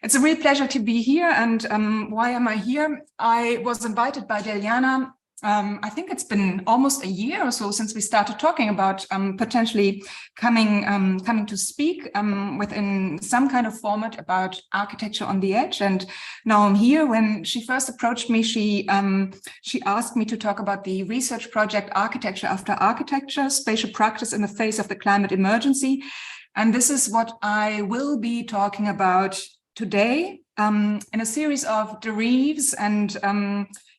It's a real pleasure to be here. And why am I here? I was invited by Deljana. I think it's been almost a year or so since we started talking about potentially coming to speak within some kind of format about architecture on the edge. And now I'm here. When she first approached me, she asked me to talk about the research project Architecture After Architecture, Spatial Practice in the Face of the Climate Emergency. And this is what I will be talking about today in a series of derives and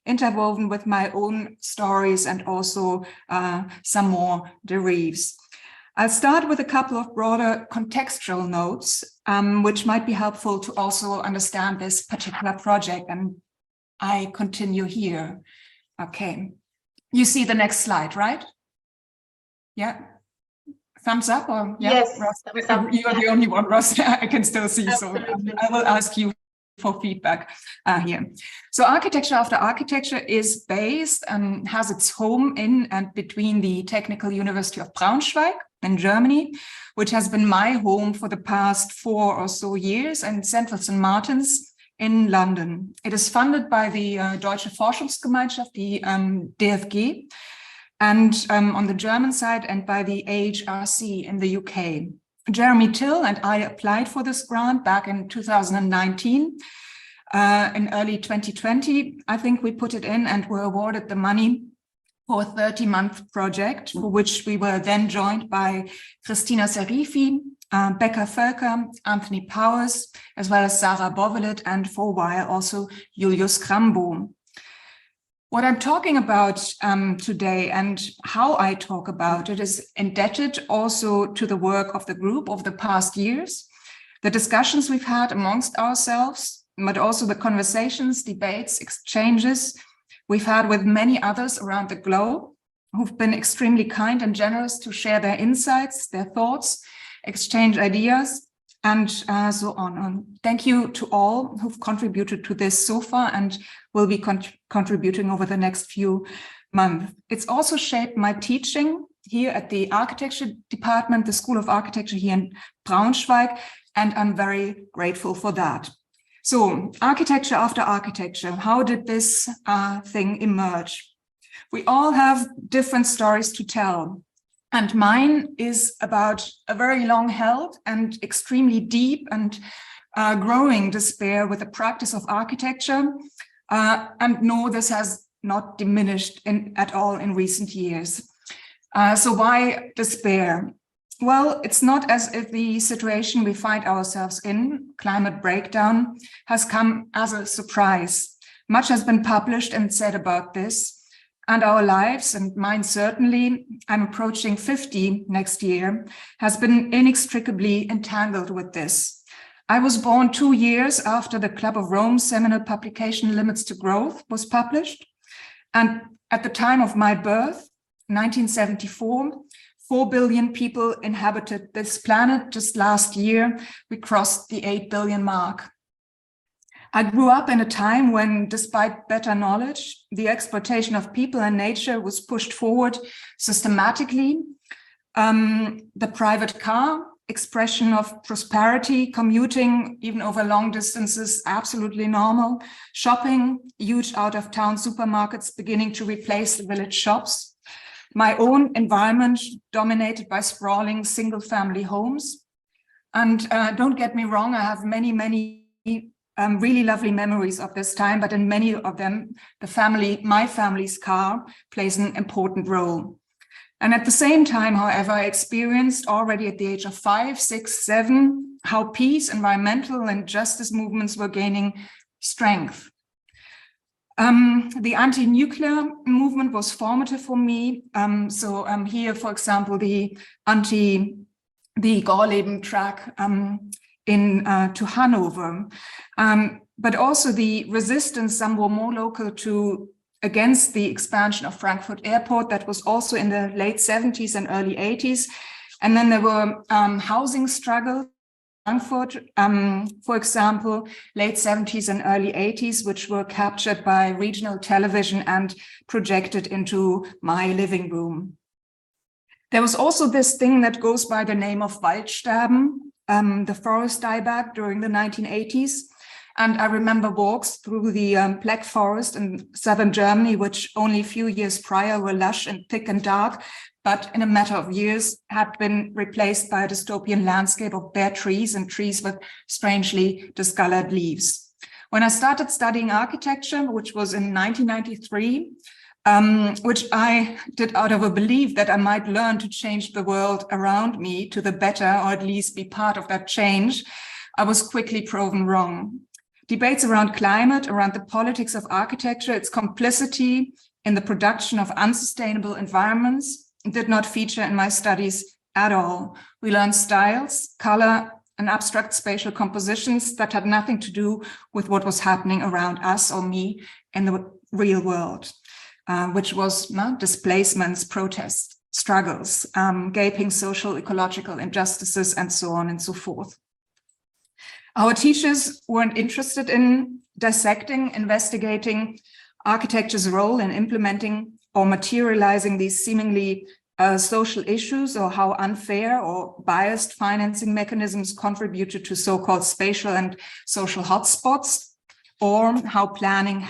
interwoven with my own stories and also some more derives. I'll start with a couple of broader contextual notes, which might be helpful to also understand this particular project. And I continue here. Okay, you see the next slide, right? Yeah. Thumbs up or yeah, yes, Ross, you are the only one, Ross. I can still see, absolutely. So I will ask you for feedback here. So Architecture After Architecture is based and has its home in and between the Technical University of Braunschweig in Germany, which has been my home for the past 4 or so years, and Central St. Martin's in London. It is funded by the Deutsche Forschungsgemeinschaft, the DFG, and on the German side, and by the AHRC in the UK. Jeremy Till and I applied for this grant back in 2019. In early 2020, I think we put it in and were awarded the money for a 30-month project, for which we were then joined by Christina Serifi, Becca Völker, Anthony Powers, as well as Sarah Bovelet, and for a while also Julius Crambo. What I'm talking about today and how I talk about it is indebted also to the work of the group over the past years, the discussions we've had amongst ourselves, but also the conversations, debates, exchanges we've had with many others around the globe who've been extremely kind and generous to share their insights, their thoughts, exchange ideas, and so on. Thank you to all who've contributed to this so far and will be contributing over the next few months. It's also shaped my teaching here at the architecture department, the School of Architecture here in Braunschweig, and I'm very grateful for that. So, Architecture After Architecture, how did this thing emerge? We all have different stories to tell. And mine is about a very long-held and extremely deep and growing despair with the practice of architecture. And no, this has not diminished at all in recent years. So why despair? Well, it's not as if the situation we find ourselves in, climate breakdown, has come as a surprise. Much has been published and said about this. And our lives, and mine certainly, I'm approaching 50 next year, has been inextricably entangled with this. I was born 2 years after the Club of Rome's seminal publication Limits to Growth was published. And at the time of my birth, 1974, 4 billion people inhabited this planet. Just last year, we crossed the 8 billion mark. I grew up in a time when, despite better knowledge, the exploitation of people and nature was pushed forward systematically. The private car, expression of prosperity, commuting even over long distances, absolutely normal. Shopping, huge out-of-town supermarkets beginning to replace the village shops. My own environment dominated by sprawling single-family homes. And don't get me wrong, I have many really lovely memories of this time, but in many of them, my family's car plays an important role. And at the same time, however, I experienced already at the age of 5, 6, 7, how peace, environmental and justice movements were gaining strength. The anti-nuclear movement was formative for me. Here, for example, the Gorleben track to Hanover, but also the resistance, some were more local against the expansion of Frankfurt Airport. That was also in the late 70s and early 80s. And then there were housing struggles in Frankfurt, for example, late 70s and early 80s, which were captured by regional television and projected into my living room. There was also this thing that goes by the name of Waldsterben, the forest dieback during the 1980s, And I remember walks through the Black Forest in southern Germany, which only a few years prior were lush and thick and dark, but in a matter of years had been replaced by a dystopian landscape of bare trees and trees with strangely discolored leaves. When I started studying architecture, which was in 1993, which I did out of a belief that I might learn to change the world around me to the better, or at least be part of that change, I was quickly proven wrong. Debates around climate, around the politics of architecture, its complicity in the production of unsustainable environments did not feature in my studies at all. We learned styles, color, and abstract spatial compositions that had nothing to do with what was happening around us or me in the real world. Which was displacements, protests, struggles, gaping social, ecological injustices, and so on and so forth. Our teachers weren't interested in dissecting, investigating architecture's role in implementing or materializing these seemingly social issues, or how unfair or biased financing mechanisms contributed to so-called spatial and social hotspots, or how planning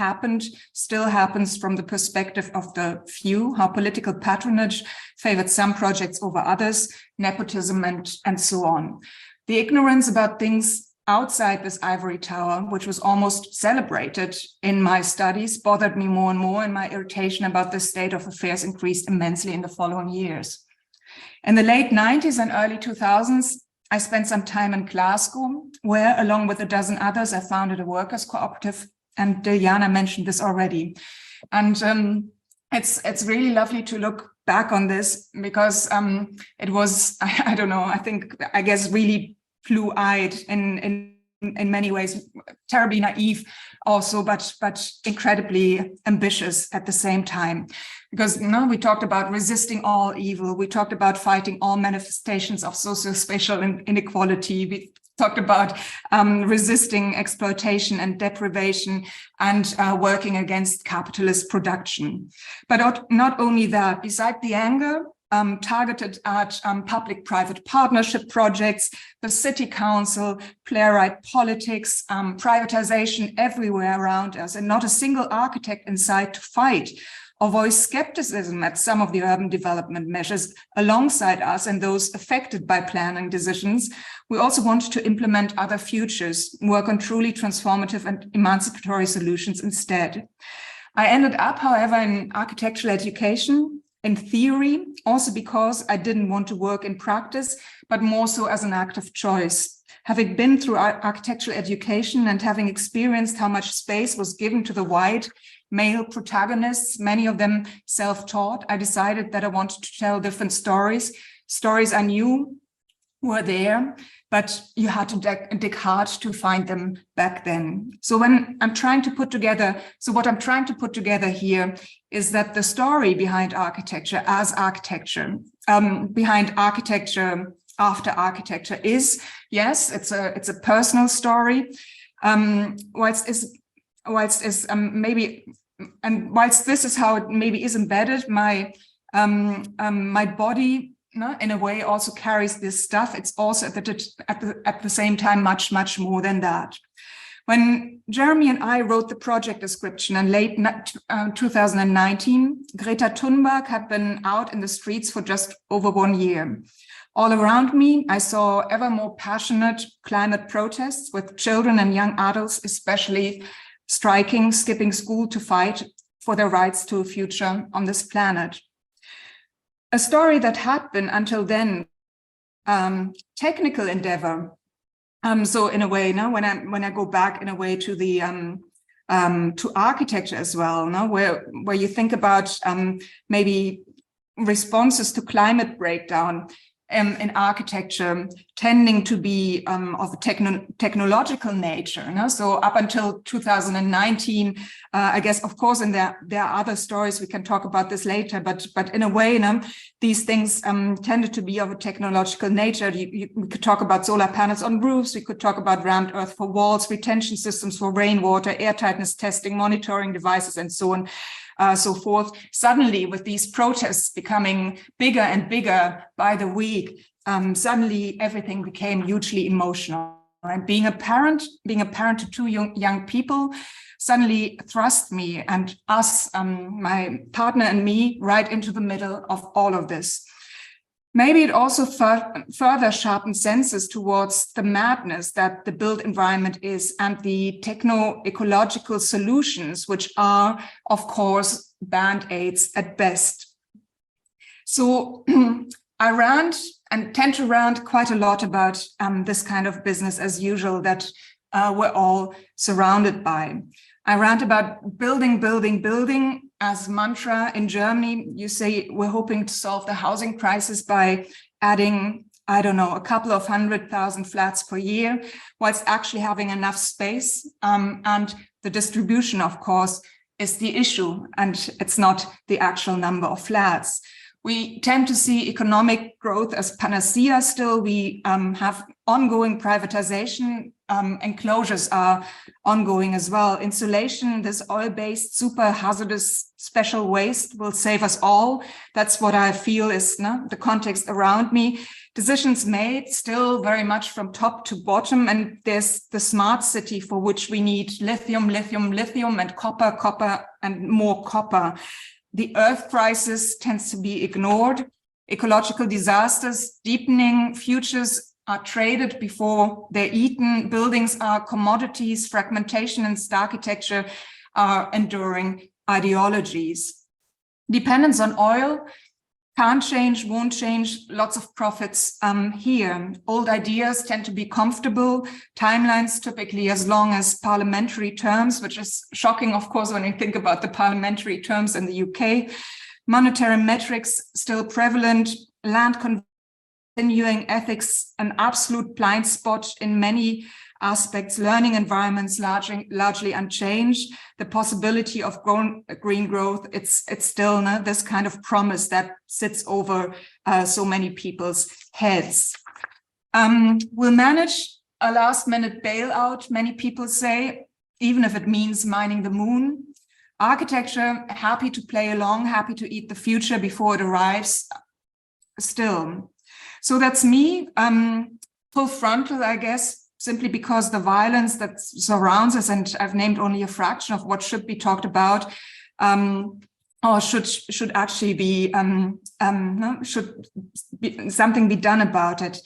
still happens from the perspective of the few, how political patronage favored some projects over others, nepotism, and so on. The ignorance about things outside this ivory tower, which was almost celebrated in my studies, bothered me more and more, and my irritation about the state of affairs increased immensely in the following years. In the late 90s and early 2000s, I spent some time in Glasgow, where, along with a dozen others, I founded a workers' cooperative, and Deljana mentioned this already. And it's really lovely to look back on this, because it was, I guess, really blue-eyed in many ways, terribly naive also, but incredibly ambitious at the same time. Because we talked about resisting all evil, we talked about fighting all manifestations of socio-spatial inequality, we talked about resisting exploitation and deprivation, and working against capitalist production. But not only that, beside the anger targeted at public-private partnership projects, the city council, playwright politics, privatization everywhere around us, and not a single architect in sight to fight or voice skepticism at some of the urban development measures alongside us and those affected by planning decisions. We also want to implement other futures, work on truly transformative and emancipatory solutions instead. I ended up, however, in architectural education, in theory, also because I didn't want to work in practice, but more so as an act of choice. Having been through architectural education and having experienced how much space was given to the white male protagonists, many of them self-taught, I decided that I wanted to tell different stories I knew were there, but you had to dig hard to find them back then. So what I'm trying to put together here is that the story behind architecture as architecture, behind architecture after architecture is, yes, it's a personal story. Whilst this is how it maybe is embedded, my body, in a way, also carries this stuff. It's also at the same time much more than that. When Jeremy and I wrote the project description in late 2019, Greta Thunberg had been out in the streets for just over 1 year. All around me, I saw ever more passionate climate protests with children and young adults, especially striking, skipping school to fight for their rights to a future on this planet. A story that had been until then technical endeavor. So in a way, when I go back in a way to the to architecture as well, where you think about maybe responses to climate breakdown in architecture tending to be of a technological nature. So up until 2019, I guess, of course, and there are other stories, we can talk about this later, but in a way, these things tended to be of a technological nature. We could talk about solar panels on roofs, we could talk about rammed earth for walls, retention systems for rainwater, air tightness testing, monitoring devices, and so on. So forth. Suddenly, with these protests becoming bigger and bigger by the week, suddenly everything became hugely emotional. And being a parent to two young people suddenly thrust me and us, my partner and me, right into the middle of all of this. Maybe it also further sharpened senses towards the madness that the built environment is and the techno-ecological solutions, which are, of course, band-aids at best. So I rant and tend to rant quite a lot about this kind of business as usual that we're all surrounded by. I rant about building, building, building. As mantra in Germany, you say we're hoping to solve the housing crisis by adding, I don't know, a couple of 100,000 flats per year, whilst actually having enough space. And the distribution, of course, is the issue, and it's not the actual number of flats. We tend to see economic growth as panacea still. We have ongoing privatization. Enclosures are ongoing as well. Insulation, this oil-based, super hazardous special waste will save us all. That's what I feel is the context around me. Decisions made still very much from top to bottom. And there's the smart city for which we need lithium, lithium, lithium, and copper, copper, and more copper. The earth crisis tends to be ignored. Ecological disasters, deepening futures are traded before they're eaten. Buildings are commodities. Fragmentation and architecture are enduring ideologies. Dependence on oil can't change, won't change. Lots of profits here. Old ideas tend to be comfortable. Timelines typically as long as parliamentary terms, which is shocking, of course, when you think about the parliamentary terms in the UK. Monetary metrics still prevalent. Land continuing ethics, an absolute blind spot in many aspects. Learning environments largely unchanged. The possibility of green growth, it's still this kind of promise that sits over so many people's heads. We'll manage a last-minute bailout, many people say, even if it means mining the moon. Architecture, happy to play along, happy to eat the future before it arrives, still. So that's me, full frontal, I guess, simply because the violence that surrounds us, and I've named only a fraction of what should be talked about, or should actually be, something be done about it.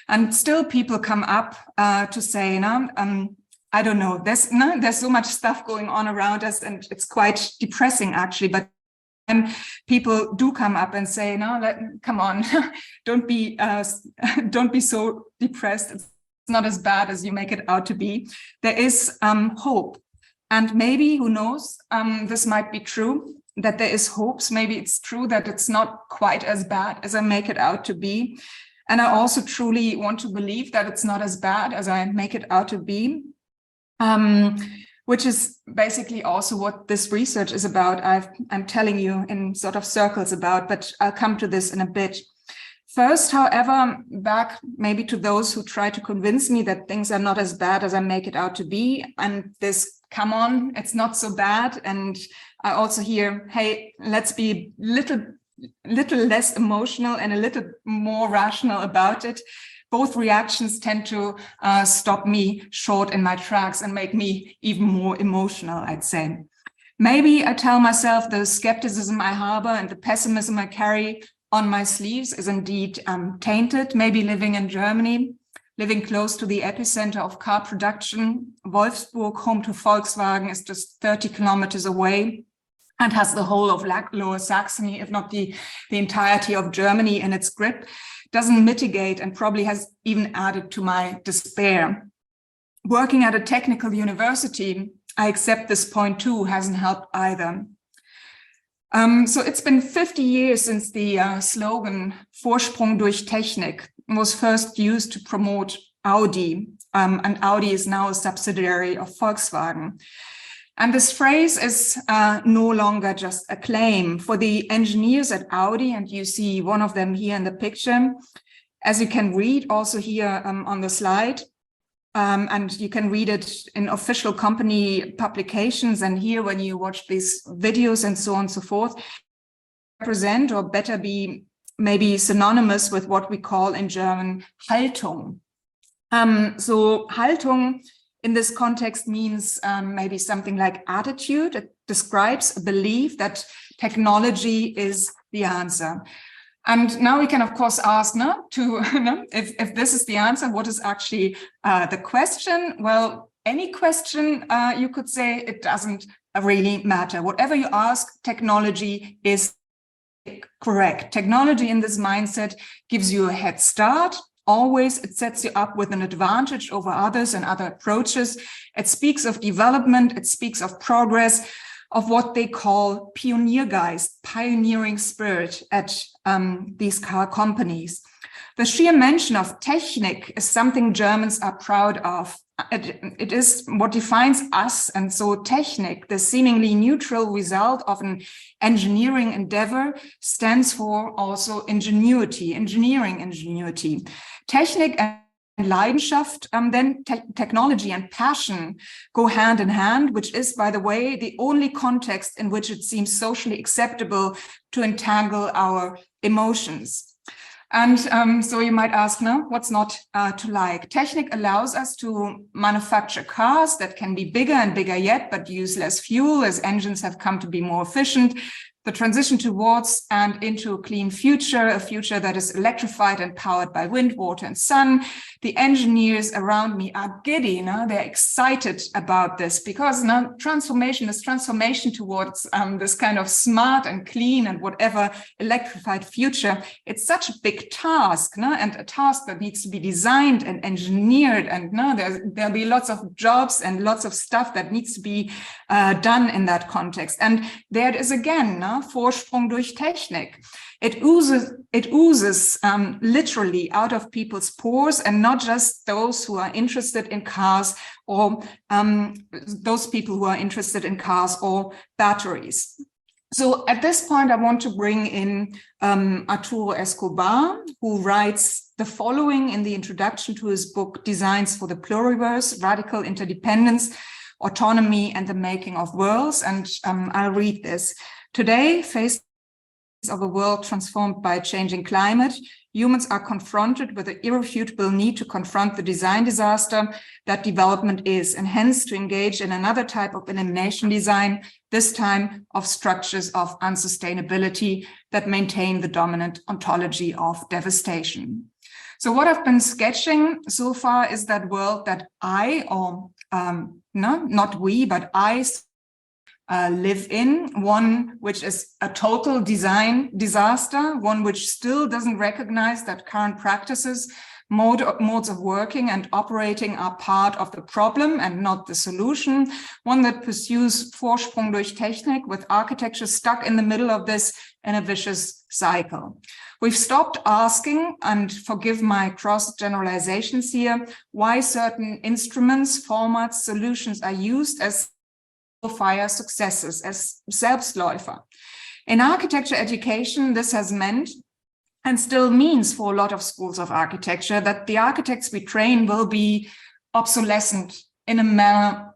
And still people come up to say, I don't know, there's so much stuff going on around us, and it's quite depressing actually, but people do come up and say, come on, don't be so depressed. It's not as bad as you make it out to be. There is hope. And maybe, who knows, this might be true, that there is hopes. Maybe it's true that it's not quite as bad as I make it out to be. And I also truly want to believe that it's not as bad as I make it out to be. Which is basically also what this research is about. I'm telling you in sort of circles about, but I'll come to this in a bit. First, however, back maybe to those who try to convince me that things are not as bad as I make it out to be. And this, come on, it's not so bad. And I also hear, hey, let's be little less emotional and a little more rational about it. Both reactions tend to stop me short in my tracks and make me even more emotional, I'd say. Maybe I tell myself the skepticism I harbor and the pessimism I carry on my sleeves is indeed tainted. Maybe living in Germany, living close to the epicenter of car production, Wolfsburg, home to Volkswagen, is just 30 kilometers away and has the whole of Lower Saxony, if not the entirety of Germany in its grip, doesn't mitigate and probably has even added to my despair. Working at a technical university, I accept this point too, hasn't helped either. So it's been 50 years since the slogan Vorsprung durch Technik was first used to promote Audi, and Audi is now a subsidiary of Volkswagen. And this phrase is no longer just a claim. For the engineers at Audi, and you see one of them here in the picture, as you can read also here on the slide, and you can read it in official company publications, and here when you watch these videos and so on and so forth, represent, or better be maybe synonymous with what we call in German Haltung. So Haltung in this context means maybe something like attitude. It describes a belief that technology is the answer. And now we can, of course, ask if this is the answer, what is actually the question? Well, any question, you could say, it doesn't really matter. Whatever you ask, technology is correct. Technology in this mindset gives you a head start. Always, it sets you up with an advantage over others and other approaches. It speaks of development. It speaks of progress, of what they call Pioniergeist, pioneering spirit at these car companies. The sheer mention of Technik is something Germans are proud of. It is what defines us. And so Technik, the seemingly neutral result of an engineering endeavor, stands for also ingenuity, engineering ingenuity. Technik and Leidenschaft, then technology and passion go hand in hand, which is, by the way, the only context in which it seems socially acceptable to entangle our emotions. And so you might ask, no, what's not to like? Technik allows us to manufacture cars that can be bigger and bigger yet, but use less fuel as engines have come to be more efficient. The transition towards and into a clean future, a future that is electrified and powered by wind, water, and sun. The engineers around me are giddy, they're excited about this because this transformation towards this kind of smart and clean and whatever electrified future, it's such a big task, and a task that needs to be designed and engineered, and there'll be lots of jobs and lots of stuff that needs to be done in that context. And there it is again, Vorsprung durch Technik. It oozes literally out of people's pores, and not just those who are interested in cars or those people who are interested in cars or batteries. So at this point, I want to bring in Arturo Escobar, who writes the following in the introduction to his book, Designs for the Pluriverse, Radical Interdependence, Autonomy and the Making of Worlds. And I'll read this. Today, faced of a world transformed by a changing climate, humans are confronted with the irrefutable need to confront the design disaster that development is, and hence to engage in another type of elimination design, this time of structures of unsustainability that maintain the dominant ontology of devastation. So what I've been sketching so far is that world that not we, but I live in, one which is a total design disaster, one which still doesn't recognize that current practices, modes of working and operating are part of the problem and not the solution, one that pursues Vorsprung durch Technik with architecture stuck in the middle of this in a vicious cycle. We've stopped asking, and forgive my cross generalizations here, why certain instruments, formats, solutions are used as fire successes, as Selbstläufer. In architecture education, this has meant and still means for a lot of schools of architecture that the architects we train will be obsolescent in a matter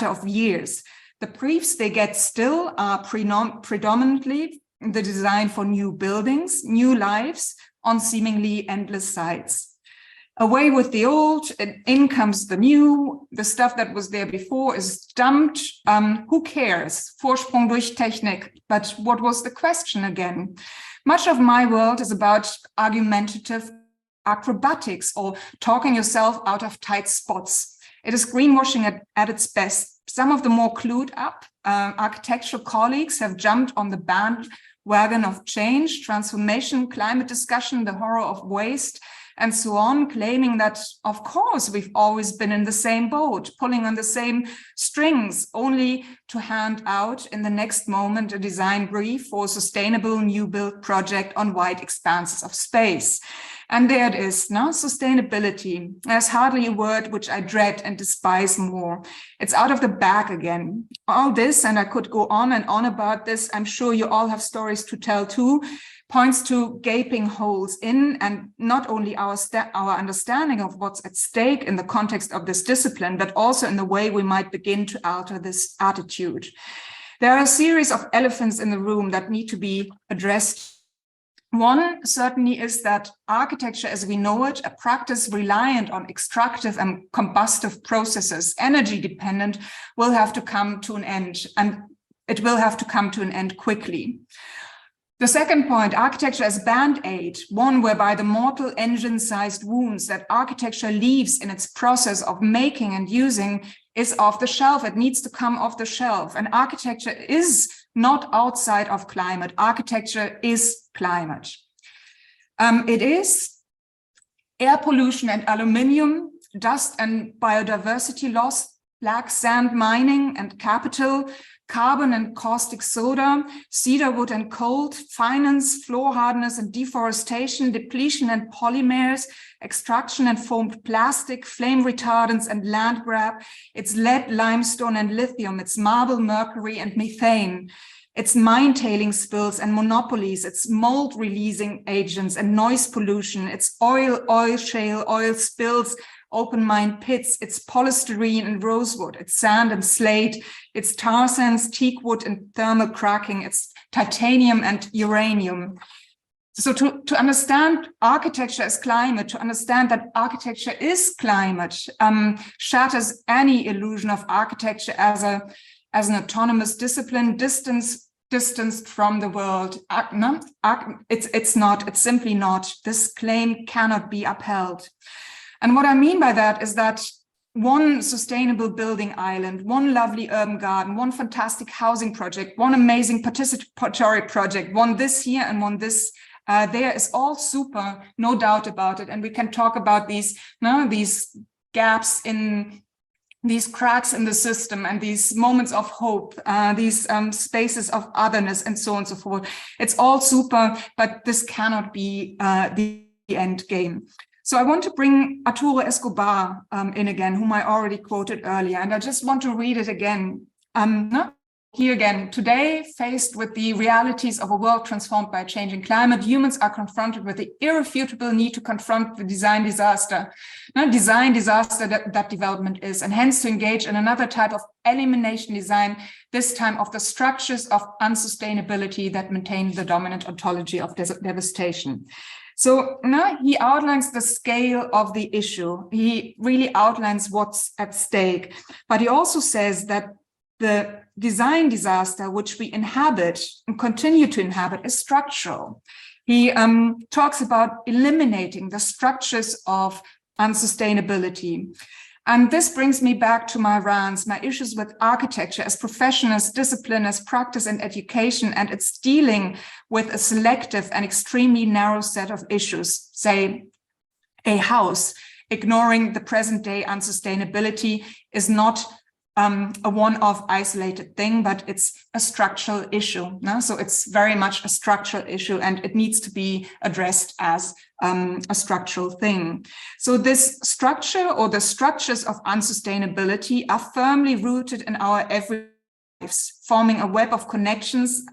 of years. The briefs they get still are predominantly the design for new buildings, new lives on seemingly endless sites. Away with the old, in comes the new, the stuff that was there before is dumped. Who cares? Vorsprung durch Technik. But what was the question again? Much of my world is about argumentative acrobatics or talking yourself out of tight spots. It is greenwashing at its best. Some of the more clued up architectural colleagues have jumped on the bandwagon of change, transformation, climate discussion, the horror of waste, and so on, claiming that, of course, we've always been in the same boat, pulling on the same strings, only to hand out in the next moment a design brief for a sustainable new build project on wide expanses of space. And there it is, now sustainability. There's hardly a word which I dread and despise more. It's out of the bag again. All this, and I could go on and on about this, I'm sure you all have stories to tell too, points to gaping holes in and not only our understanding of what's at stake in the context of this discipline, but also in the way we might begin to alter this attitude. There are a series of elephants in the room that need to be addressed One certainly is that architecture as we know it, a practice reliant on extractive and combustive processes, energy dependent, will have to come to an end, and it will have to come to an end quickly. The second point, architecture as band-aid, one whereby the mortal engine-sized wounds that architecture leaves in its process of making and using is off the shelf. It needs to come off the shelf. And architecture is not outside of climate. Architecture is climate. It is air pollution and aluminium, dust and biodiversity loss, black sand mining and capital, carbon and caustic soda, cedar wood and coal, finance, floor hardness and deforestation, depletion and polymers, extraction and foamed plastic, flame retardants and land grab, it's lead, limestone and lithium, it's marble, mercury and methane, it's mine tailing spills and monopolies, it's mold releasing agents and noise pollution, it's oil shale, oil spills, open mine pits, it's polystyrene and rosewood, it's sand and slate, it's tar sands, teak wood and thermal cracking, it's titanium and uranium. So to understand architecture as climate, to understand that architecture is climate, shatters any illusion of architecture as an autonomous discipline, distanced from the world. It's simply not. This claim cannot be upheld. And what I mean by that is that one sustainable building island, one lovely urban garden, one fantastic housing project, one amazing participatory project, one this here and one this there is all super, no doubt about it. And we can talk about these gaps in these cracks in the system and these moments of hope, these spaces of otherness and so on and so forth. It's all super, but this cannot be the end game. So I want to bring Arturo Escobar in again, whom I already quoted earlier, and I just want to read it again. Here again, today, faced with the realities of a world transformed by a changing climate, humans are confronted with the irrefutable need to confront the design disaster that development is, and hence to engage in another type of elimination design, this time of the structures of unsustainability that maintain the dominant ontology of devastation. So now he outlines the scale of the issue. He really outlines what's at stake, but he also says that the design disaster which we inhabit and continue to inhabit is structural. He talks about eliminating the structures of unsustainability. And this brings me back to my rants, my issues with architecture as profession, as discipline, as practice and education, and it's dealing with a selective and extremely narrow set of issues, say a house. Ignoring the present day unsustainability is not a one-off isolated thing, but it's a structural issue. No? So it's very much a structural issue and it needs to be addressed as a structural thing. So this structure or the structures of unsustainability are firmly rooted in our everyday lives, forming a web of connections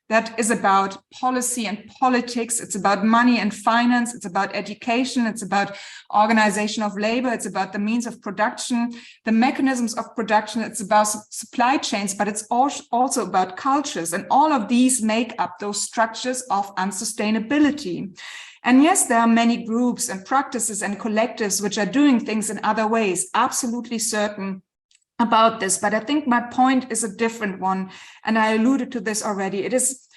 that is about policy and politics. It's about money and finance. It's about education. It's about organization of labor. It's about the means of production, the mechanisms of production. It's about supply chains, but it's also about cultures. And all of these make up those structures of unsustainability. And yes, there are many groups and practices and collectives which are doing things in other ways, absolutely certain about this, but I think my point is a different one, and I alluded to this already. It is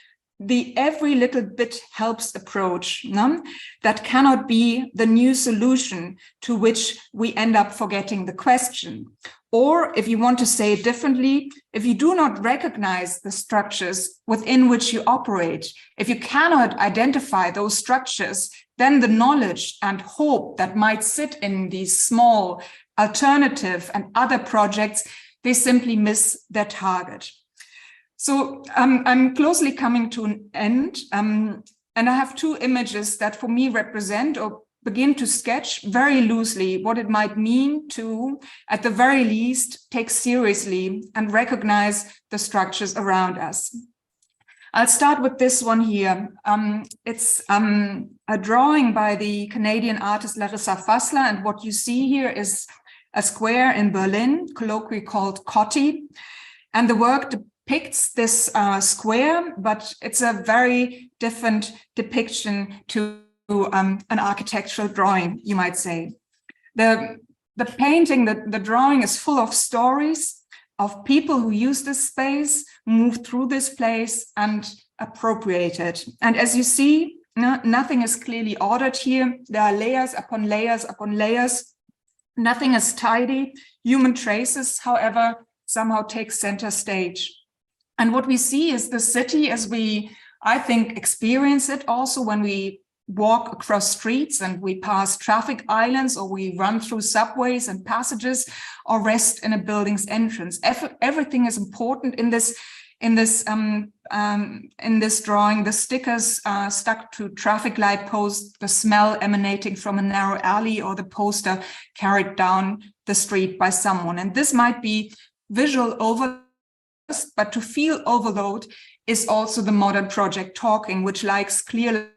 the every little bit helps approach, no? That cannot be the new solution to which we end up forgetting the question. Or if you want to say it differently, if you do not recognize the structures within which you operate, if you cannot identify those structures, then the knowledge and hope that might sit in these small alternative and other projects, they simply miss their target. So I'm closely coming to an end, and I have two images that for me represent or begin to sketch very loosely what it might mean to, at the very least, take seriously and recognize the structures around us. I'll start with this one here. It's a drawing by the Canadian artist Larissa Fassler, and what you see here is a square in Berlin, colloquially called Kotti. And the work depicts this square, but it's a very different depiction to an architectural drawing, you might say. The painting, the drawing is full of stories of people who use this space, move through this place, and appropriate it. And as you see, nothing is clearly ordered here. There are layers upon layers upon layers. Nothing is tidy. Human traces, however, somehow take center stage. And what we see is the city as we, I think, experience it also when we walk across streets and we pass traffic islands, or we run through subways and passages, or rest in a building's entrance. Everything is important in this drawing. The stickers stuck to traffic light posts, the smell emanating from a narrow alley, or the poster carried down the street by someone. And this might be visual overload, but to feel overload is also the modern project talking, which likes clear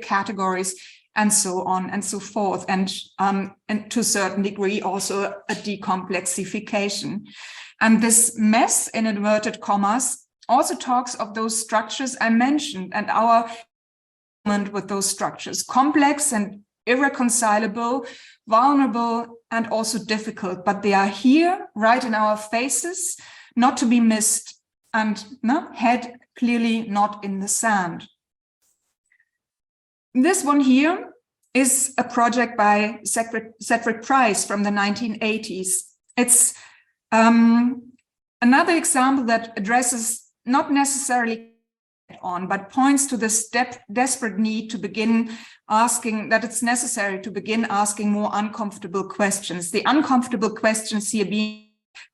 categories and so on and so forth, and to a certain degree also a decomplexification. And this mess, in inverted commas, also talks of those structures I mentioned and our movement with those structures, complex and irreconcilable, vulnerable, and also difficult, but they are here right in our faces, not to be missed, and head clearly not in the sand. This one here is a project by Cedric Price from the 1980s. It's another example that addresses not necessarily on, but points to this desperate need to begin asking, that it's necessary to begin asking more uncomfortable questions. The uncomfortable questions here being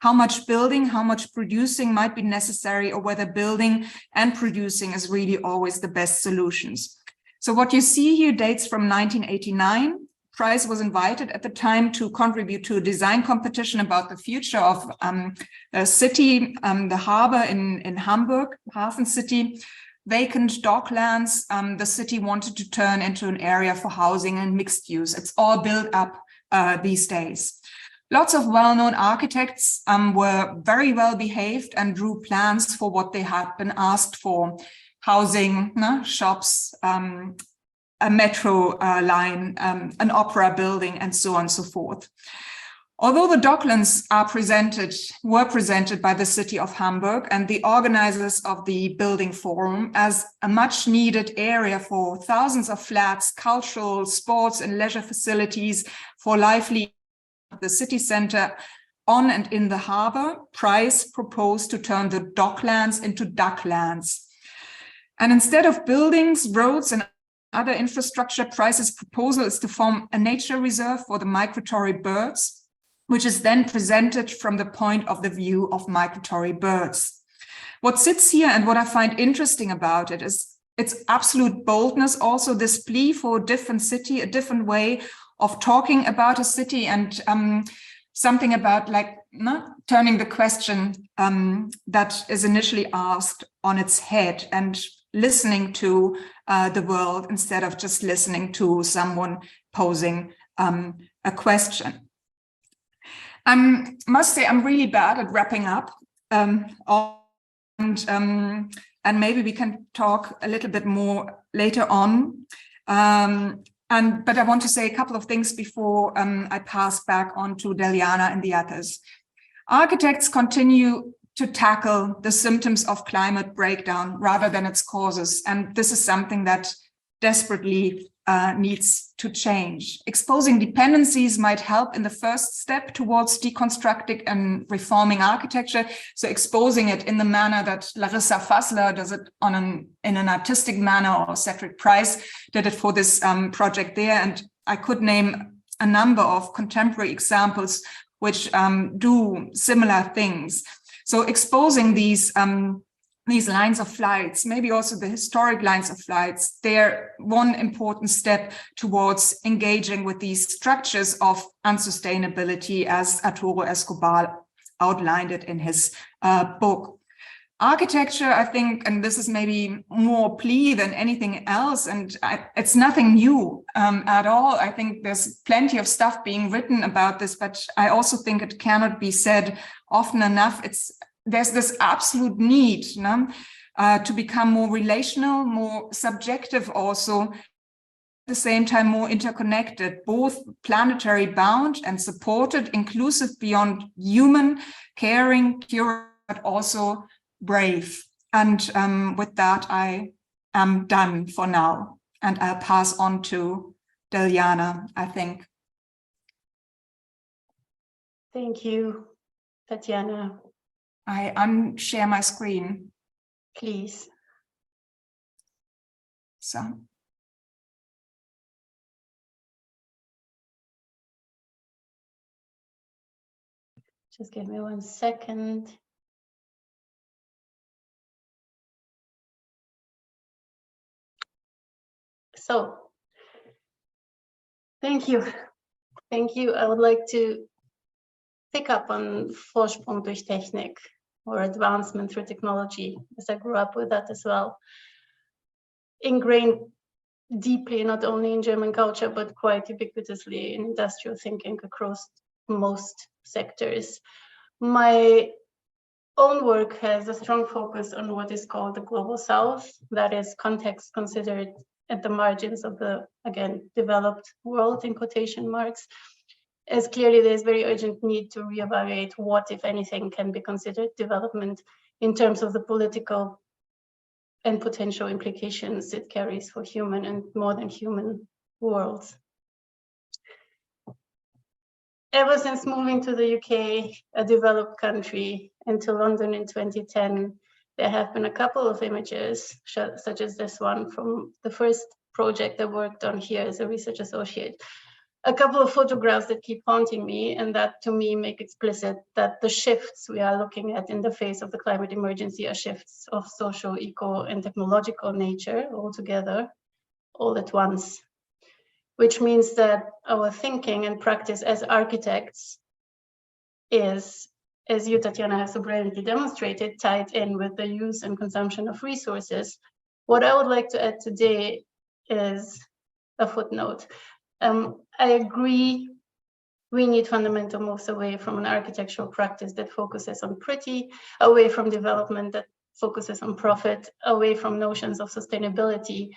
how much building, how much producing might be necessary, or whether building and producing is really always the best solutions. So what you see here dates from 1989. Price was invited at the time to contribute to a design competition about the future of a city, the harbor in Hamburg, Hafen City, vacant docklands. The city wanted to turn into an area for housing and mixed use. It's all built up these days. Lots of well-known architects were very well behaved and drew plans for what they had been asked for. Housing, shops, a metro line, an opera building, and so on and so forth. Although the docklands were presented by the city of Hamburg and the organizers of the building forum as a much needed area for thousands of flats, cultural, sports, and leisure facilities for lively the city center on and in the harbor, Price proposed to turn the docklands into ducklands. And instead of buildings, roads, and other infrastructure, Price's proposal is to form a nature reserve for the migratory birds, which is then presented from the point of the view of migratory birds. What sits here and what I find interesting about it is its absolute boldness, also this plea for a different city, a different way of talking about a city, and something about turning the question that is initially asked on its head and listening to the world instead of just listening to someone posing a question. I must say I'm really bad at wrapping up, and maybe we can talk a little bit more later on. But I want to say a couple of things before I pass back on to Deljana and the others. Architects continue to tackle the symptoms of climate breakdown rather than its causes. And this is something that desperately needs to change. Exposing dependencies might help in the first step towards deconstructing and reforming architecture. So exposing it in the manner that Larissa Fassler does it in an artistic manner, or Cedric Price did it for this project there. And I could name a number of contemporary examples which do similar things. So exposing these lines of flights, maybe also the historic lines of flights, they're one important step towards engaging with these structures of unsustainability, as Arturo Escobar outlined it in his book. Architecture, I think, and this is maybe more plea than anything else, and it's nothing new at all. I think there's plenty of stuff being written about this, but I also think it cannot be said often enough. It's there's this absolute need, no? To become more relational, more subjective also, at the same time more interconnected, both planetary bound and supported, inclusive beyond human, caring, curious, but also brave. And with that, I am done for now. And I'll pass on to Deljana, I think. Thank you, Tatjana. I unshare my screen. Please. So. Just give me 1 second. So, thank you. Thank you. I would like to pick up on Vorsprung durch Technik, or advancement through technology, as I grew up with that as well. Ingrained deeply, not only in German culture, but quite ubiquitously in industrial thinking across most sectors. My own work has a strong focus on what is called the Global South, that is context considered at the margins of the, again, developed world in quotation marks, as clearly there's very urgent need to reevaluate what, if anything, can be considered development in terms of the political and potential implications it carries for human and more than human worlds. Ever since moving to the UK, a developed country, and to London in 2010, there have been a couple of images, such as this one from the first project I worked on here as a research associate. A couple of photographs that keep haunting me, and that to me make explicit that the shifts we are looking at in the face of the climate emergency are shifts of social, eco, and technological nature altogether, all at once. Which means that our thinking and practice as architects is, as you, Tatjana, have so brilliantly demonstrated, tied in with the use and consumption of resources. What I would like to add today is a footnote. I agree we need fundamental moves away from an architectural practice that focuses on pretty, away from development that focuses on profit, away from notions of sustainability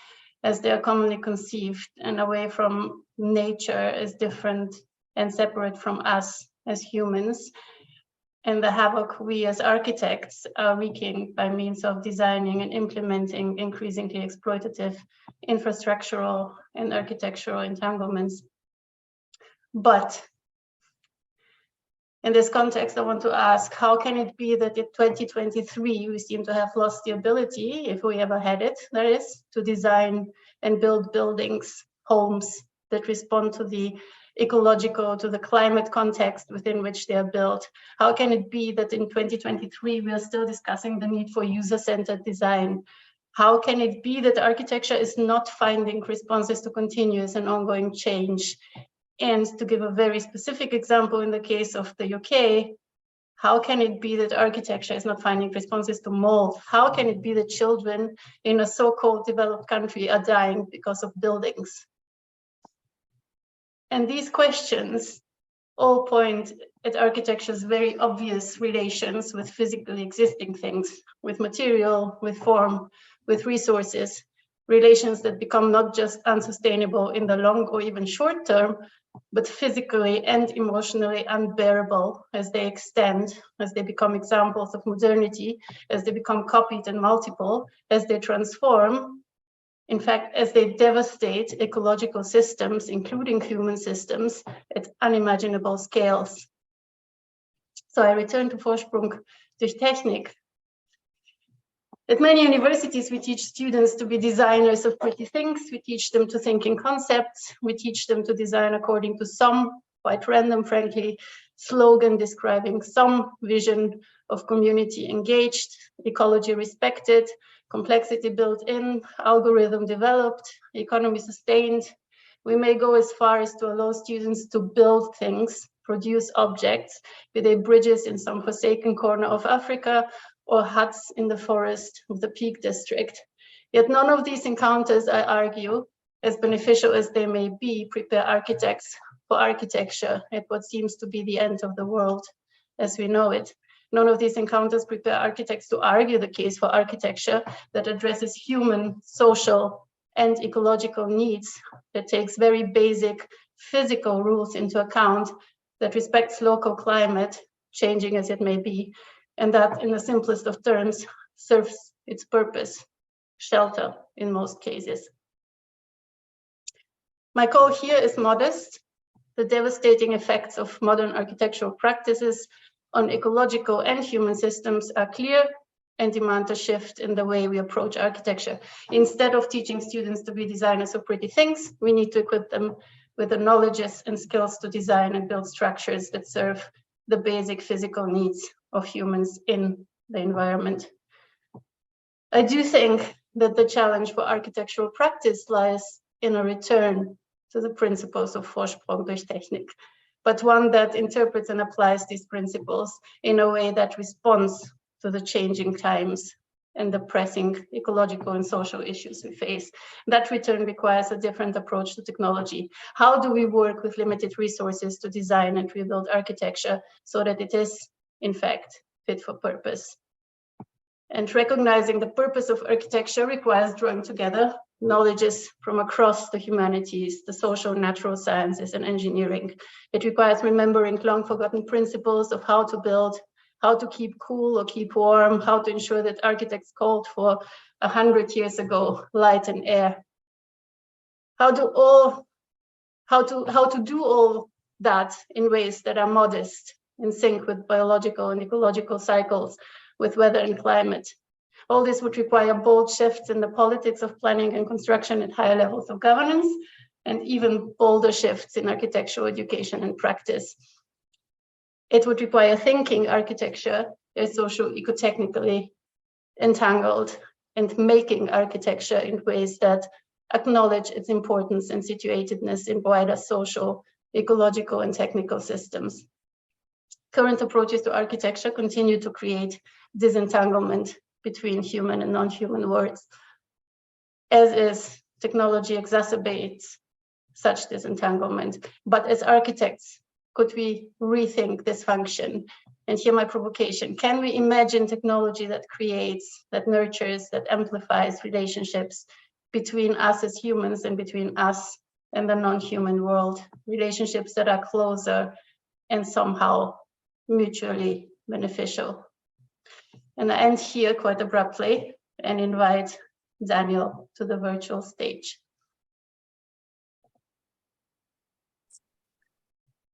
as they are commonly conceived, and away from nature as different and separate from us as humans, and the havoc we as architects are wreaking by means of designing and implementing increasingly exploitative infrastructural and architectural entanglements. But in this context, I want to ask, how can it be that in 2023, we seem to have lost the ability, if we ever had it, that is, to design and build buildings, homes that respond to the ecological, to the climate context within which they are built? How can it be that in 2023, we are still discussing the need for user-centered design? How can it be that architecture is not finding responses to continuous and ongoing change? And to give a very specific example, in the case of the UK, how can it be that architecture is not finding responses to mold? How can it be that children in a so-called developed country are dying because of buildings? And these questions all point at architecture's very obvious relations with physically existing things, with material, with form, with resources, relations that become not just unsustainable in the long or even short term, but physically and emotionally unbearable as they extend, as they become examples of modernity, as they become copied and multiple, as they transform, in fact, as they devastate ecological systems, including human systems, at unimaginable scales. So I return to Vorsprung durch Technik. At many universities, we teach students to be designers of pretty things. We teach them to think in concepts. We teach them to design according to some, quite random, frankly, slogan describing some vision of community engaged, ecology respected, complexity built in, algorithm developed, economy sustained. We may go as far as to allow students to build things, produce objects, be they bridges in some forsaken corner of Africa, or huts in the forest of the Peak District. Yet none of these encounters, I argue, as beneficial as they may be, prepare architects for architecture at what seems to be the end of the world as we know it. None of these encounters prepare architects to argue the case for architecture that addresses human, social, and ecological needs, that takes very basic physical rules into account, that respects local climate, changing as it may be, and that, in the simplest of terms, serves its purpose, shelter in most cases. My call here is modest. The devastating effects of modern architectural practices on ecological and human systems are clear and demand a shift in the way we approach architecture. Instead of teaching students to be designers of pretty things, we need to equip them with the knowledges and skills to design and build structures that serve the basic physical needs of humans in the environment. I do think that the challenge for architectural practice lies in a return to the principles of Vorsprung durch Technik, but one that interprets and applies these principles in a way that responds to the changing times and the pressing ecological and social issues we face. That return requires a different approach to technology. How do we work with limited resources to design and rebuild architecture so that it is, in fact, fit for purpose? And recognizing the purpose of architecture requires drawing together knowledges from across the humanities, the social, natural sciences, and engineering. It requires remembering long-forgotten principles of how to build, how to keep cool or keep warm, how to ensure that architects called for 100 years ago, light and air. How to do all that in ways that are modest, in sync with biological and ecological cycles, with weather and climate. All this would require bold shifts in the politics of planning and construction at higher levels of governance, and even bolder shifts in architectural education and practice. It would require thinking architecture as socio-ecotechnically entangled and making architecture in ways that acknowledge its importance and situatedness in wider social, ecological, and technical systems. Current approaches to architecture continue to create disentanglement between human and non-human worlds. As is, technology exacerbates such disentanglement. But as architects, could we rethink this function? And here my provocation: can we imagine technology that creates, that nurtures, that amplifies relationships between us as humans and between us and the non-human world? Relationships that are closer and somehow mutually beneficial. And I end here quite abruptly and invite Daniel to the virtual stage.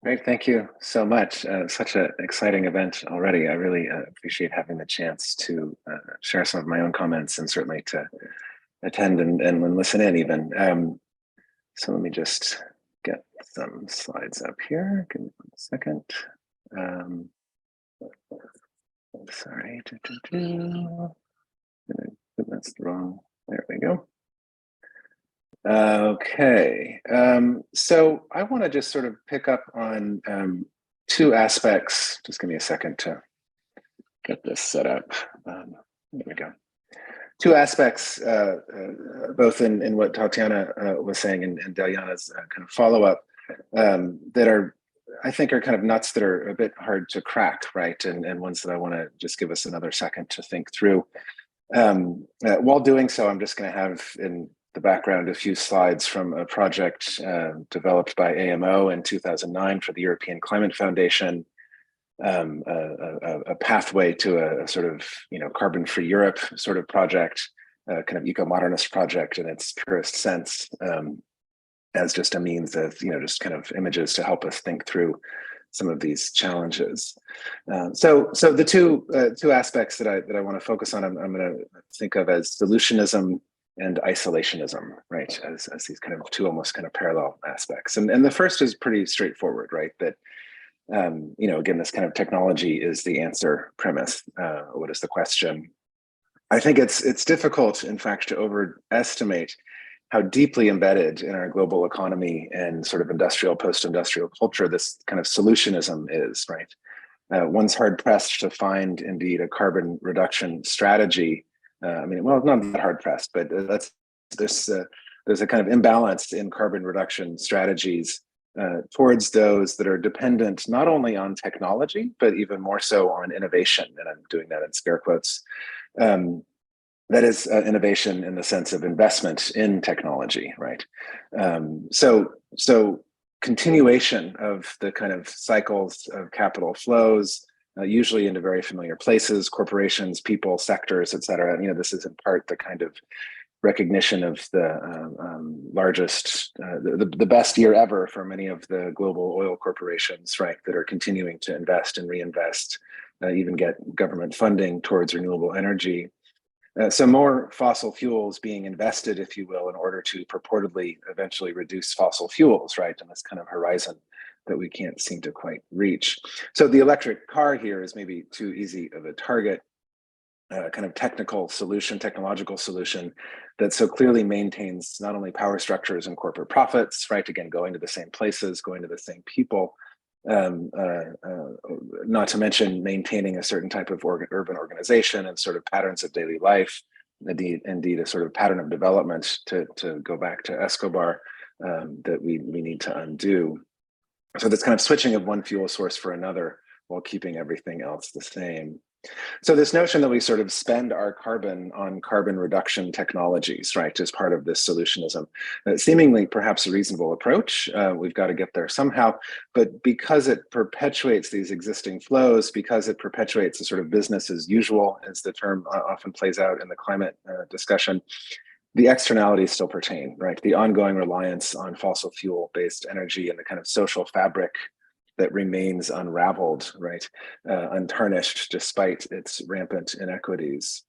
Great, thank you so much. Such an exciting event already. I really appreciate having the chance to share some of my own comments and certainly to attend and listen in even. So let me just get some slides up here. Give me 1 second. Sorry. That's wrong. There we go. Okay, so I want to just sort of pick up on 2 aspects. Just give me a second to get this set up. There we go. 2 aspects, both in what Tatjana was saying and Deljana's kind of follow-up, that are, I think, are kind of nuts that are a bit hard to crack, right? And ones that I want to just give us another second to think through. While doing so, I'm just going to have in the background a few slides from a project developed by AMO in 2009 for the European Climate Foundation, a pathway to a sort of, carbon-free Europe sort of project, kind of eco-modernist project in its purest sense, as just a means of, just kind of images to help us think through some of these challenges. So the two aspects that I want to focus on, I'm going to think of as solutionism and isolationism, right? As these kind of 2 almost kind of parallel aspects. And the first is pretty straightforward, right? That, again, this kind of technology is the answer premise. What is the question? I think it's difficult, in fact, to overestimate how deeply embedded in our global economy and sort of industrial, post-industrial culture this kind of solutionism is, right? One's hard pressed to find, indeed, a carbon reduction strategy. Well, not that hard pressed, but there's a kind of imbalance in carbon reduction strategies towards those that are dependent not only on technology, but even more so on innovation. And I'm doing that in scare quotes. That is innovation in the sense of investment in technology, right? So continuation of the kind of cycles of capital flows, usually into very familiar places, corporations, people, sectors, et cetera. And, this is in part the kind of recognition of the largest, the best year ever for many of the global oil corporations, right, that are continuing to invest and reinvest, even get government funding towards renewable energy. So more fossil fuels being invested, if you will, in order to purportedly eventually reduce fossil fuels, right, in this kind of horizon that we can't seem to quite reach. So the electric car here is maybe too easy of a target. Kind of technological solution that so clearly maintains not only power structures and corporate profits, right? Again, going to the same places, going to the same people, not to mention maintaining a certain type of urban organization and sort of patterns of daily life, indeed a sort of pattern of development to go back to Escobar that we need to undo. So this kind of switching of one fuel source for another while keeping everything else the same. So this notion that we sort of spend our carbon on carbon reduction technologies, right, as part of this solutionism, seemingly perhaps a reasonable approach. We've got to get there somehow, but because it perpetuates these existing flows, because it perpetuates the sort of business as usual, as the term often plays out in the climate discussion, the externalities still pertain, right? The ongoing reliance on fossil fuel-based energy and the kind of social fabric that remains unraveled, right, untarnished despite its rampant inequities.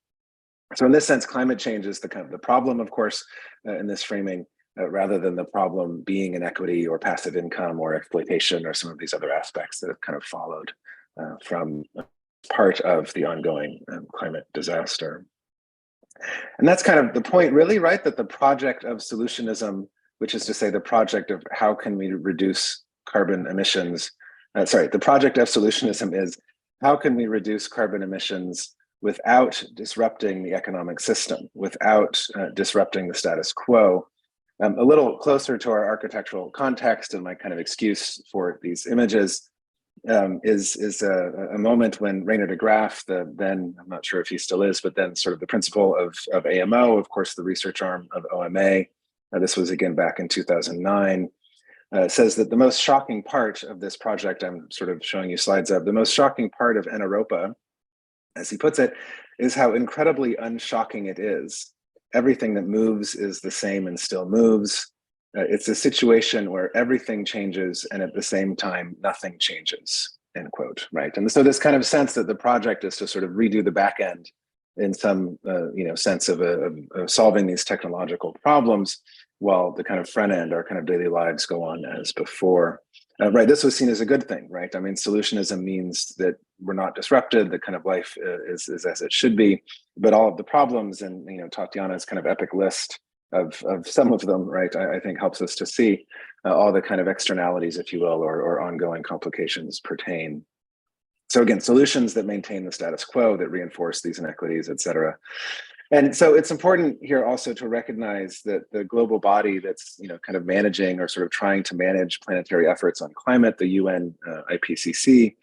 So in this sense, climate change is the kind of the problem, of course, in this framing, rather than the problem being inequity or passive income or exploitation or some of these other aspects that have kind of followed from part of the ongoing climate disaster. And that's kind of the point, really, right, that the project of solutionism, which is to say the project of how can we reduce carbon emissions, the project of solutionism is how can we reduce carbon emissions without disrupting the economic system, without disrupting the status quo. A little closer to our architectural context and my kind of excuse for these images is a moment when Rainer de Graaf, then, I'm not sure if he still is, but then sort of the principal of AMO, of course, the research arm of OMA, this was again back in 2009, says that the most shocking part of this project I'm sort of showing you slides of, the most shocking part of Anaropa, as he puts it, is how incredibly unshocking it is. Everything that moves is the same and still moves. It's a situation where everything changes and at the same time, nothing changes, end quote, right? And so this kind of sense that the project is to sort of redo the back end in some sense of solving these technological problems, while the kind of front end, our kind of daily lives go on as before. Right, this was seen as a good thing, right? I mean, solutionism means that we're not disrupted, the kind of life is as it should be, but all of the problems and, Tatjana's kind of epic list of some of them, right, I think helps us to see all the kind of externalities, if you will, or ongoing complications pertain. So again, solutions that maintain the status quo, that reinforce these inequities, et cetera. And so it's important here also to recognize that the global body that's kind of managing or sort of trying to manage planetary efforts on climate, the UN IPCC,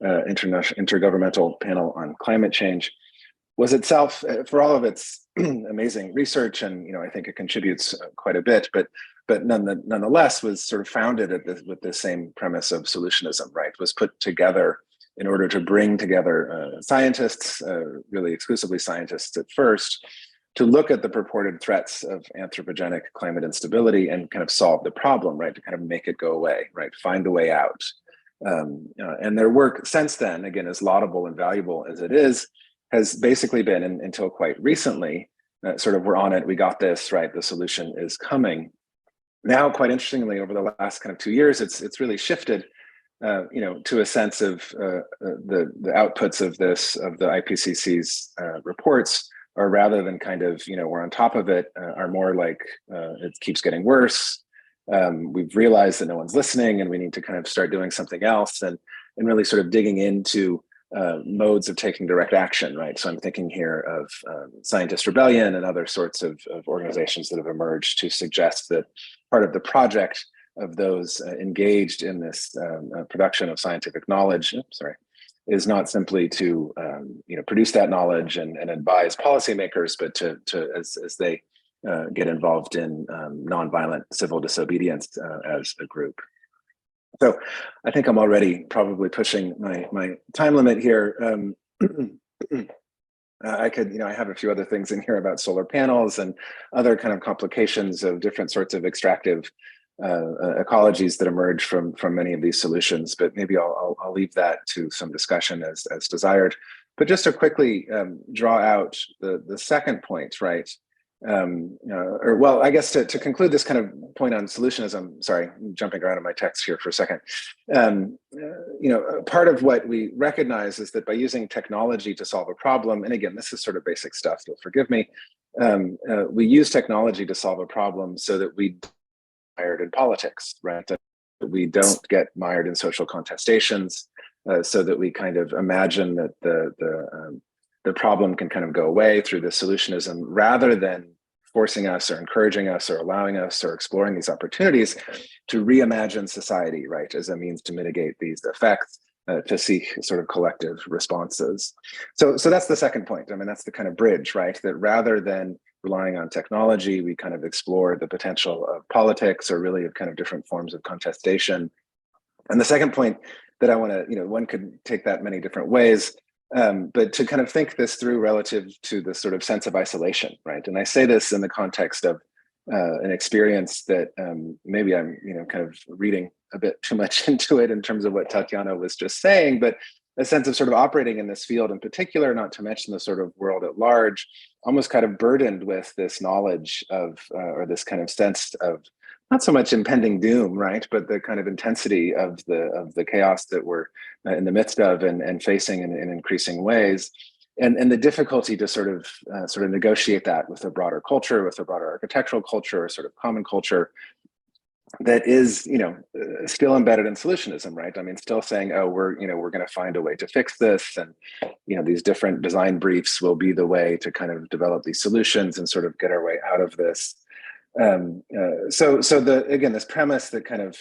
Intergovernmental Panel on Climate Change, was itself, for all of its amazing research, and I think it contributes quite a bit, but nonetheless was sort of founded with the same premise of solutionism, right? Was put together in order to bring together scientists, really exclusively scientists at first, to look at the purported threats of anthropogenic climate instability and kind of solve the problem, right? To kind of make it go away, right? Find a way out. And their work since then, again, as laudable and valuable as it is, has basically been, until quite recently, sort of we're on it, we got this, right? The solution is coming. Now, quite interestingly, over the last kind of 2 years, it's really shifted to a sense of the outputs of the IPCC's reports, or rather than kind of, we're on top of it, are more like it keeps getting worse. We've realized that no one's listening and we need to kind of start doing something else and really sort of digging into modes of taking direct action, right? So I'm thinking here of Scientist Rebellion and other sorts of organizations that have emerged to suggest that part of the project of those engaged in this production of scientific knowledge, is not simply to produce that knowledge and advise policymakers, but to as they get involved in nonviolent civil disobedience as a group. So I think I'm already probably pushing my time limit here. I could, I have a few other things in here about solar panels and other kind of complications of different sorts of extractive ecologies that emerge from many of these solutions, but maybe I'll leave that to some discussion as desired. But just to quickly draw out the second point, right? Well, I guess to conclude this kind of point on solutionism, sorry, I'm jumping around in my text here for a second. Part of what we recognize is that by using technology to solve a problem, and again, this is sort of basic stuff, you'll forgive me, we use technology to solve a problem so that we mired in politics, right? That we don't get mired in social contestations, so that we kind of imagine that the problem can kind of go away through the solutionism, rather than forcing us or encouraging us or allowing us or exploring these opportunities to reimagine society, right, as a means to mitigate these effects, to seek sort of collective responses. So that's the second point. I mean, that's the kind of bridge, right? That rather than relying on technology, we kind of explore the potential of politics, or really of kind of different forms of contestation. And the second point that I want to, one could take that many different ways, but to kind of think this through relative to the sort of sense of isolation, right? And I say this in the context of an experience that maybe I'm, kind of reading a bit too much into it in terms of what Tatjana was just saying, but a sense of sort of operating in this field in particular, not to mention the sort of world at large, almost kind of burdened with this knowledge of, or this kind of sense of not so much impending doom, right, but the kind of intensity of the chaos that we're in the midst of and facing in increasing ways, and the difficulty to sort of negotiate that with a broader culture, with a broader architectural culture, or sort of common culture that is, still embedded in solutionism, right? I mean, still saying, oh, we're going to find a way to fix this, and these different design briefs will be the way to kind of develop these solutions and sort of get our way out of this. So again, this premise that kind of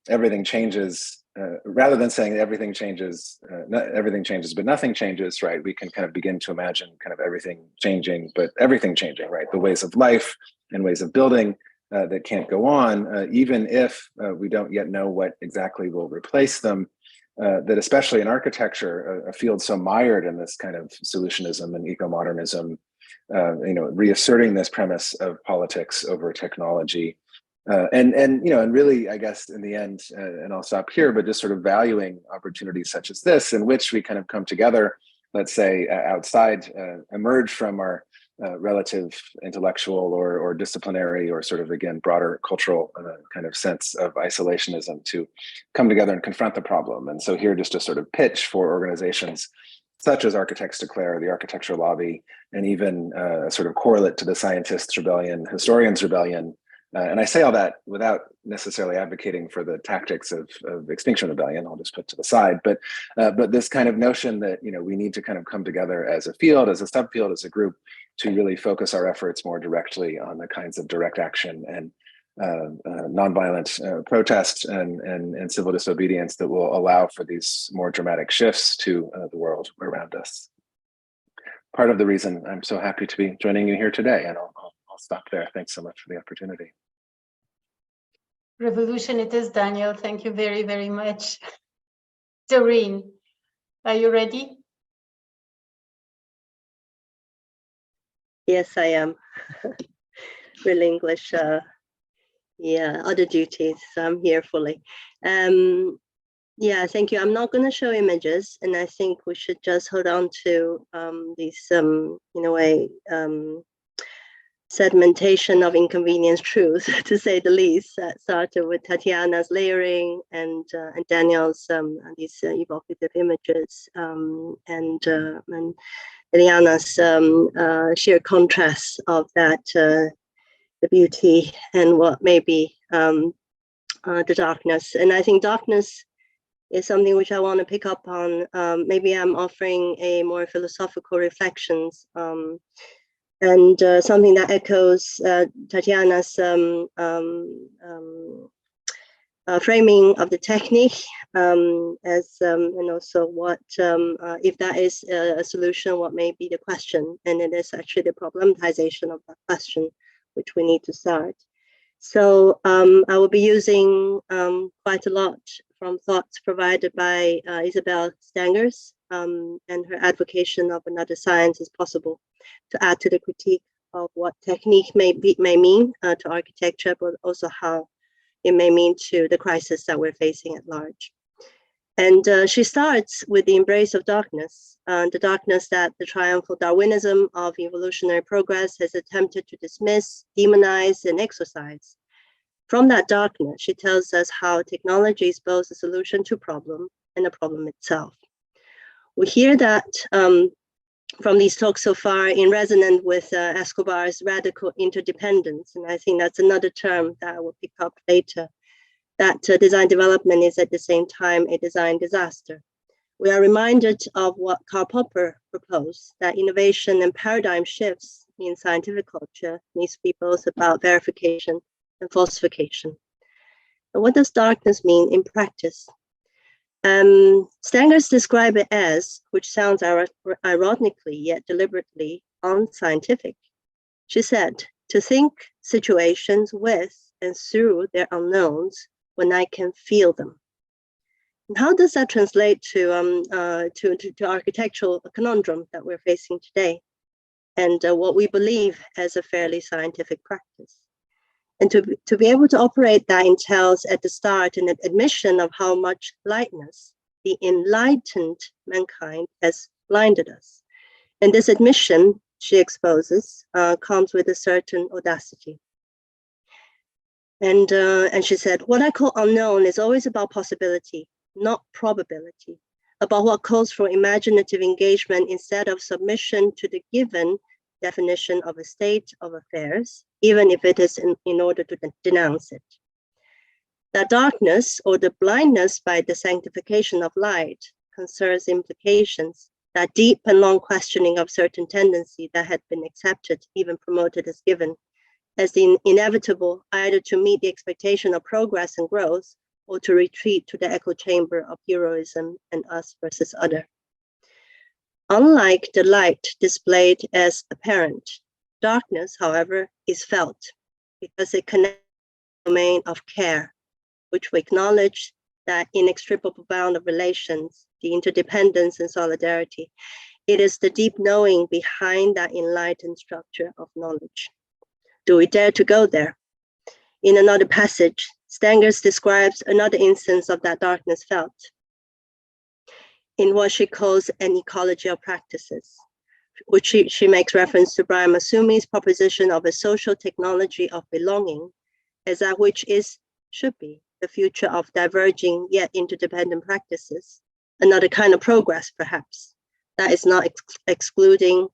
everything changes, rather than saying everything changes, everything changes but nothing changes, right? We can kind of begin to imagine kind of everything changing but everything changing, right? The ways of life and ways of building that can't go on, even if we don't yet know what exactly will replace them. That especially in architecture, a field so mired in this kind of solutionism and eco-modernism, reasserting this premise of politics over technology, and really, I guess in the end, and I'll stop here, but just sort of valuing opportunities such as this, in which we kind of come together, let's say outside, emerge from our relative intellectual or disciplinary or sort of, again, broader cultural kind of sense of isolationism, to come together and confront the problem. And so here, just a sort of pitch for organizations such as Architects Declare, the Architecture Lobby, and even a sort of correlate to the Scientists' Rebellion, Historians' Rebellion. And I say all that without necessarily advocating for the tactics of Extinction Rebellion, I'll just put to the side, but this kind of notion that, we need to kind of come together as a field, as a subfield, as a group, to really focus our efforts more directly on the kinds of direct action and nonviolent protest and civil disobedience that will allow for these more dramatic shifts to the world around us. Part of the reason I'm so happy to be joining you here today, and I'll stop there. Thanks so much for the opportunity. Revolution it is, Daniel. Thank you very, very much. Doreen, are you ready? Yes, I am. Real English, yeah, other duties, so I'm here fully. Yeah, thank you. I'm not going to show images, and I think we should just hold on to these, in a way, segmentation of inconvenience truth, to say the least. Started with Tatjana's layering and Daniel's these evocative images, and Deljana's sheer contrast of that, the beauty and what may be the darkness. And I think darkness is something which I want to pick up on. Maybe I'm offering a more philosophical reflections, and something that echoes Tatjana's framing of the technique, and also what, if that is a solution, what may be the question, and it is actually the problematization of that question, which we need to start. So I will be using quite a lot from thoughts provided by Isabel Stangers and her advocation of another science is possible to add to the critique of what technique may mean to architecture, but also how it may mean to the crisis that we're facing at large. And she starts with the embrace of darkness, the darkness that the triumphal Darwinism of evolutionary progress has attempted to dismiss, demonize, and exorcise. From that darkness, she tells us how technology is both a solution to problem and a problem itself. We hear that from these talks so far in resonance with Escobar's radical interdependence. And I think that's another term that I will pick up later, that design development is at the same time a design disaster. We are reminded of what Karl Popper proposed, that innovation and paradigm shifts in scientific culture needs to be both about verification and falsification. And what does darkness mean in practice? Stangers describe it as, which sounds ironically yet deliberately unscientific. She said, to think situations with and through their unknowns when I can feel them. And how does that translate to architectural conundrum that we're facing today, and what we believe as a fairly scientific practice? And to be able to operate that entails at the start an admission of how much lightness the enlightened mankind has blinded us. And this admission, she exposes, comes with a certain audacity. And she said, what I call unknown is always about possibility, not probability, about what calls for imaginative engagement instead of submission to the given definition of a state of affairs, even if it is in order to denounce it. That darkness or the blindness by the sanctification of light concerns implications, that deep and long questioning of certain tendency that had been accepted, even promoted as given, as the inevitable either to meet the expectation of progress and growth or to retreat to the echo chamber of heroism and us versus other. Unlike the light displayed as apparent, darkness, however, is felt because it connects the domain of care, which we acknowledge that inextricable bound of relations, the interdependence and solidarity. It is the deep knowing behind that enlightened structure of knowledge. Do we dare to go there? In another passage, Stangers describes another instance of that darkness felt in what she calls an ecology of practices, which she makes reference to Brian Masumi's proposition of a social technology of belonging as that which should be the future of diverging yet interdependent practices, another kind of progress perhaps, that is not excluding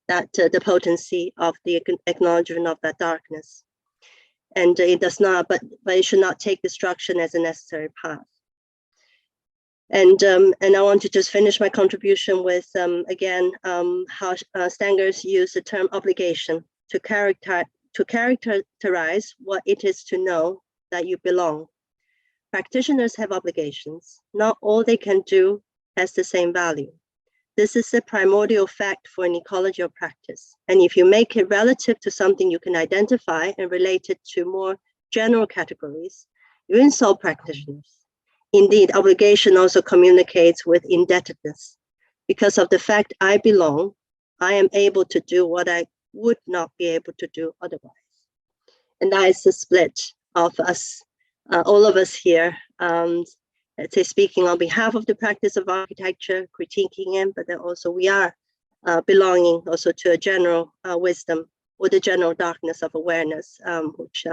that the potency of the acknowledgement of that darkness. And it does not, but it should not take destruction as a necessary path. And I want to just finish my contribution with, again, how Stangers use the term obligation to characterize what it is to know that you belong. Practitioners have obligations. Not all they can do has the same value. This is a primordial fact for an ecology of practice. And if you make it relative to something you can identify and relate it to more general categories, you insult practitioners. Indeed, obligation also communicates with indebtedness. Because of the fact I belong, I am able to do what I would not be able to do otherwise. And that is the split of us, all of us here, let's say speaking on behalf of the practice of architecture, critiquing it, but then also we are belonging also to a general wisdom or the general darkness of awareness, which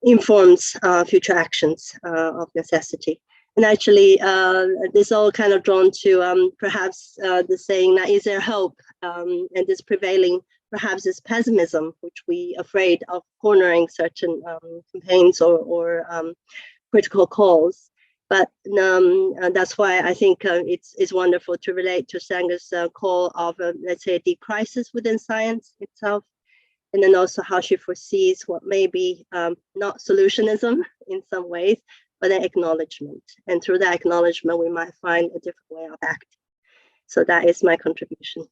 informs future actions of necessity. And actually, this all kind of drawn to perhaps the saying that is there hope, and this prevailing perhaps is pessimism, which we afraid of cornering certain campaigns or critical calls. But that's why I think it's wonderful to relate to Stanger's call of, let's say, a deep crisis within science itself, and then also how she foresees what may be not solutionism in some ways, but an acknowledgement. And through that acknowledgement, we might find a different way of acting. So that is my contribution.